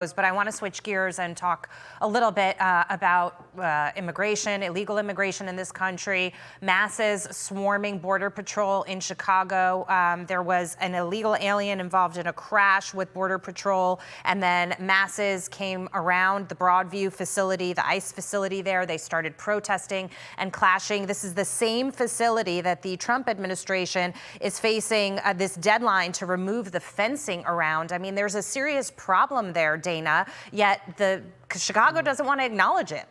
But I want to switch gears and talk a little bit about immigration, illegal immigration in this country, masses swarming Border Patrol in Chicago. There was an illegal alien involved in a crash with Border Patrol, and then masses came around the Broadview facility, the ICE facility there. They started protesting and clashing. This is the same facility that the Trump administration is facing this deadline to remove the fencing around. I mean, there's a serious problem there, Dana, yet Chicago doesn't want to acknowledge it.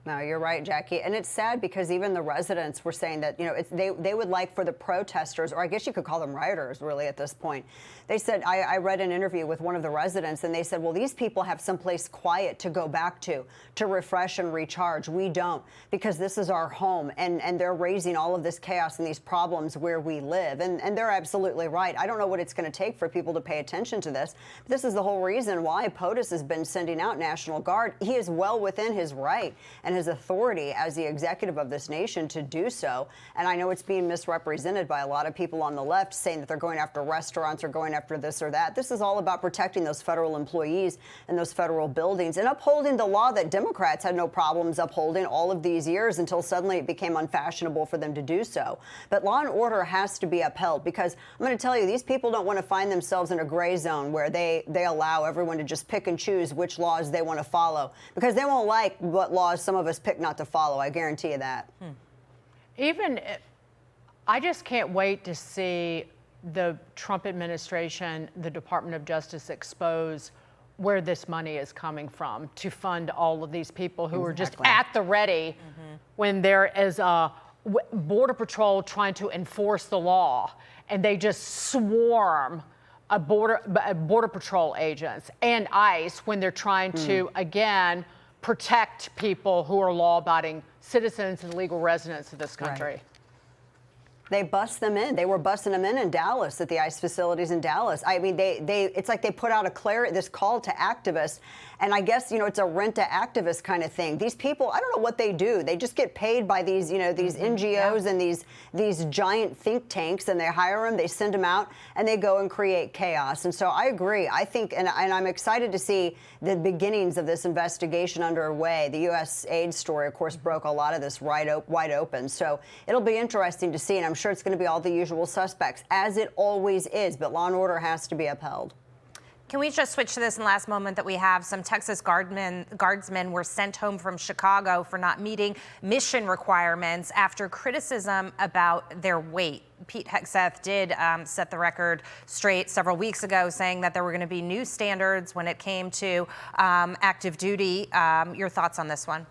No, you're right, Jackie. And it's sad because even the residents were saying that, you know, they would like for the protesters, or I guess you could call them rioters really at this point. They said, I read an interview with one of the residents and they said, well, these people have someplace quiet to go back to refresh and recharge. We don't, because this is our home, and they're raising all of this chaos and these problems where we live. And they're absolutely right. I don't know what it's going to take for people to pay attention to this. This is the whole reason why POTUS has been sending out National Guard. He is well within his right and his authority as the executive of this nation to do so. And I know it's being misrepresented by a lot of people on the left, saying that they're going after restaurants or going after this or that. This is all about protecting those federal employees and those federal buildings and upholding the law that Democrats had no problems upholding all of these years until suddenly it became unfashionable for them to do so. But law and order has to be upheld, because I'm going to tell you, these people don't want to find themselves in a gray zone where they allow everyone to just pick and choose which laws they want to follow, because they won't like what laws some of us pick not to follow. I guarantee you that. I just can't wait to see the Trump administration, the Department of Justice, expose where this money is coming from to fund all of these people who are just at the ready when there is a Border Patrol trying to enforce the law, and they just swarm Border Patrol agents and ICE when they're trying to, again, protect people who are law-abiding citizens and legal residents of this country. Right. They bust them in. They were busting them in Dallas, at the ICE facilities in Dallas. I mean, it's like they put out this call to activists, and I guess, you know, it's a rent-to-activist kind of thing. These people, I don't know what they do. They just get paid by these, you know, these NGOs and these giant think tanks, and they hire them, they send them out, and they go and create chaos. And so I agree. I think, and I'm excited to see the beginnings of this investigation underway. The USAID story, of course, broke a lot of this wide open. So it'll be interesting to see, and I'm sure it's going to be all the usual suspects, as it always is, but law and order has to be upheld. Can we just switch to this in the last moment that we have? Some Texas guardsmen were sent home from Chicago for not meeting mission requirements after criticism about their weight. Pete Hegseth did set the record straight several weeks ago, saying that there were going to be new standards when it came to active duty. Your thoughts on this one?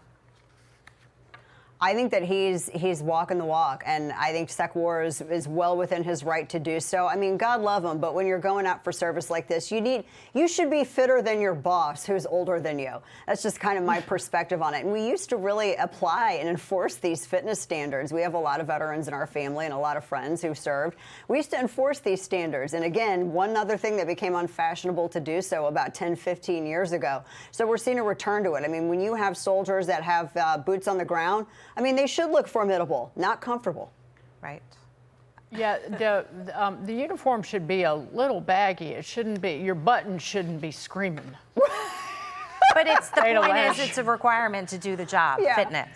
I think that he's walking the walk, and I think Sec War is well within his right to do so. I mean, God love him, but when you're going out for service like this, you should be fitter than your boss who's older than you. That's just kind of my perspective on it. And we used to really apply and enforce these fitness standards. We have a lot of veterans in our family and a lot of friends who served. We used to enforce these standards. And again, one other thing that became unfashionable to do so about 10, 15 years ago. So we're seeing a return to it. I mean, when you have soldiers that have boots on the ground, I mean, they should look formidable, not comfortable. Right. Yeah, the uniform should be a little baggy. It shouldn't be, your buttons shouldn't be screaming. But it's the Dana point is Loesch. it's a requirement to do the job, fitness.